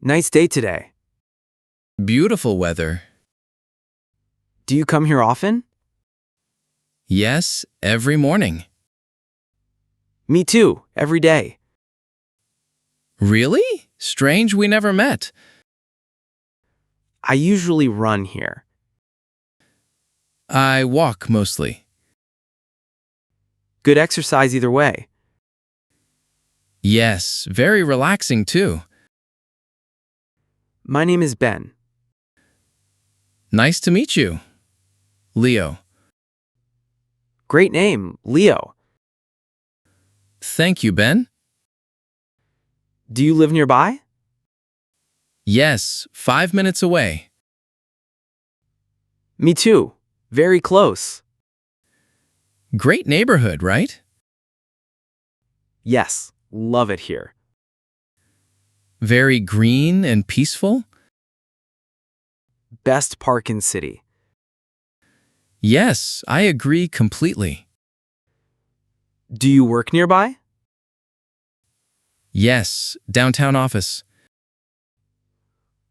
Nice day today. Beautiful weather. Do you come here often? Yes, every morning. Me too, every day. Really? Strange we never met. I usually run here. I walk mostly. Good exercise either way. Yes, very relaxing too. My name is Ben. Nice to meet you. Leo. Great name, Leo. Thank you, Ben. Do you live nearby? Yes, 5 minutes away. Me too, very close. Great neighborhood, right? Yes, love it here. Very green and peaceful? Best park in city. Yes, I agree completely. Do you work nearby? Yes, downtown office.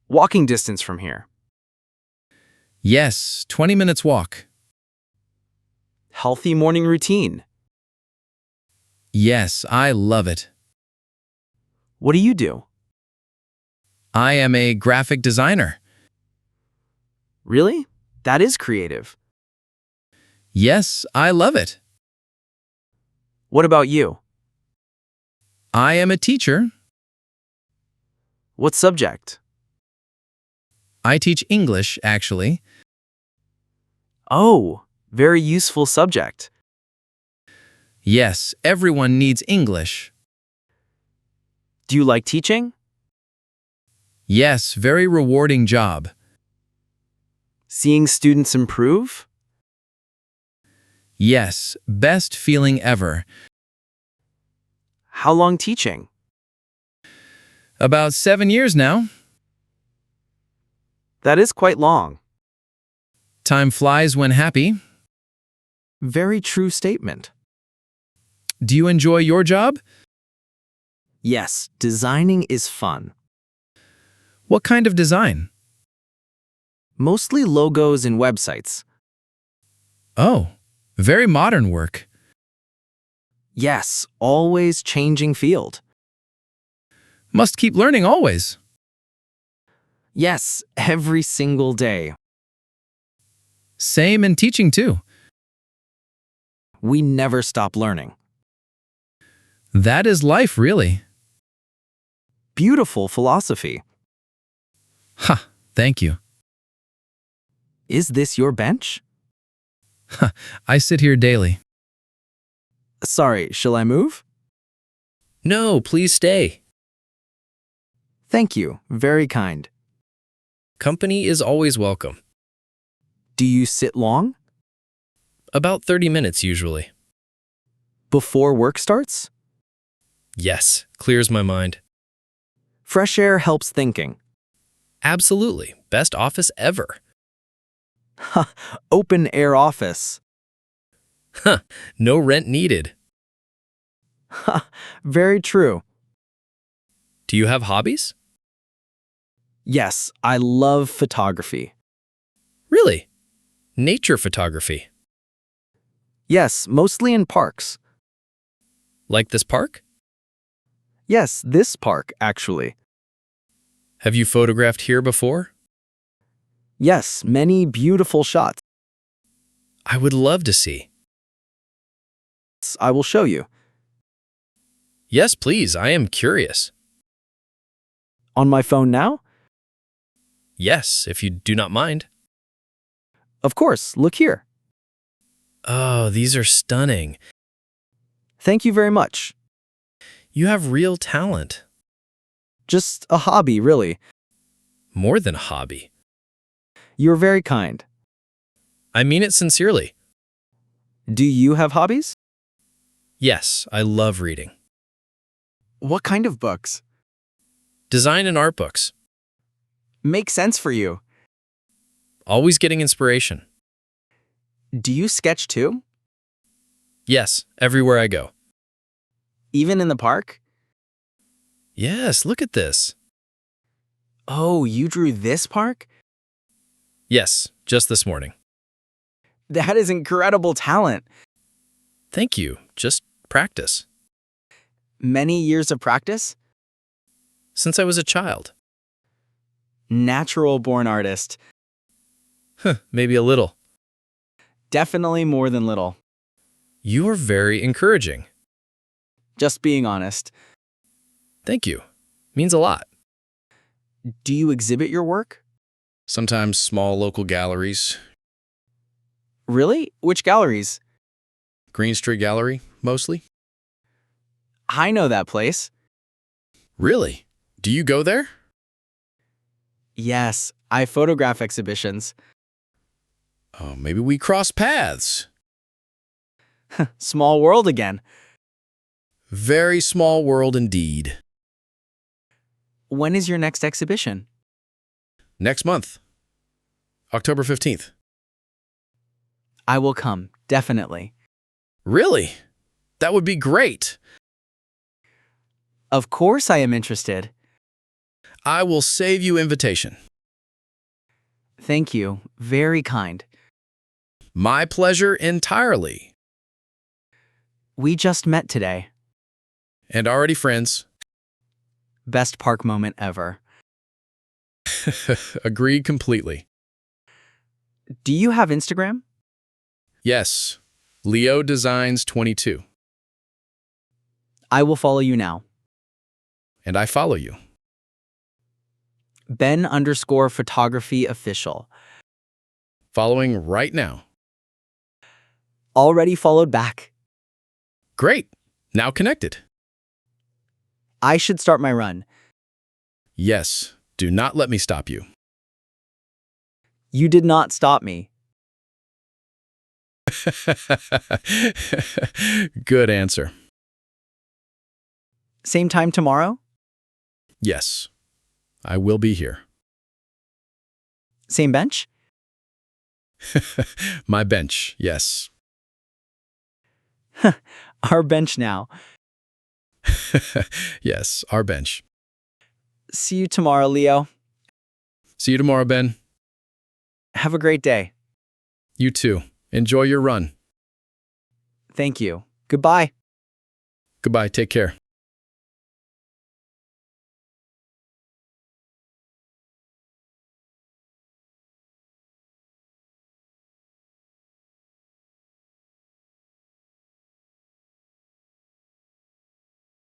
Walking distance from here. Yes, 20 minutes walk. Healthy morning routine. Yes, I love it. What do you do? I am a graphic designer. Really? That is creative. Yes, I love it. What about you? I am a teacher. What subject? I teach English, actually. Oh, very useful subject. Yes, everyone needs English. Do you like teaching? Yes, very rewarding job. Seeing students improve? Yes, best feeling ever. How long teaching? About 7 years now. That is quite long. Time flies when happy. Very true statement. Do you enjoy your job? Yes, designing is fun. What kind of design? Mostly logos and websites. Oh, very modern work. Yes, always changing field. Must keep learning always. Yes, every single day. Same in teaching too. We never stop learning. That is life, really. Beautiful philosophy. Ha, thank you. Is this your bench? I sit here daily. Sorry, shall I move? No, please stay. Thank you, very kind. Company is always welcome. Do you sit long? About 30 minutes usually. Before work starts? Yes, clears my mind. Fresh air helps thinking. Absolutely, best office ever. Open air office. Huh, no rent needed. Very true. Do you have hobbies? Yes, I love photography. Really? Nature photography. Yes, mostly in parks. Like this park? Yes, this park, actually. Have you photographed here before? Yes, many beautiful shots. I would love to see. I will show you. Yes, please, I am curious. On my phone now? Yes, if you do not mind. Of course, look here. Oh, these are stunning. Thank you very much. You have real talent. Just a hobby, really. More than a hobby. You're very kind. I mean it sincerely. Do you have hobbies? Yes, I love reading. What kind of books? Design and art books. Make sense for you. Always getting inspiration. Do you sketch too? Yes, everywhere I go. Even in the park? Yes, look at this. Oh, you drew this park? Yes, just this morning. That is incredible talent. Thank you. Just practice. Many years of practice? Since I was a child. Natural born artist. Maybe a little. Definitely more than little. You are very encouraging. Just being honest. Thank you. Means a lot. Do you exhibit your work? Sometimes small local galleries. Really? Which galleries? Green Street Gallery, mostly. I know that place. Really? Do you go there? Yes, I photograph exhibitions. Oh, maybe we cross paths. Small world again. Very small world indeed. When is your next exhibition? Next month. October 15th. I will come, definitely. Really? That would be great. Of course I am interested. I will save you invitation. Thank you. Very kind. My pleasure entirely. We just met today. And already friends. Best park moment ever. Agreed completely. Do you have Instagram? Yes. Leo Designs 22. I will follow you now. And I follow you. Ben_photography official. Following right now. Already followed back. Great. Now connected. I should start my run. Yes. Do not let me stop you. You did not stop me. Good answer. Same time tomorrow? Yes. I will be here. Same bench? My bench, yes. Our bench now. Yes, our bench. See you tomorrow, Leo. See you tomorrow, Ben. Have a great day. You too. Enjoy your run. Thank you. Goodbye. Goodbye. Take care.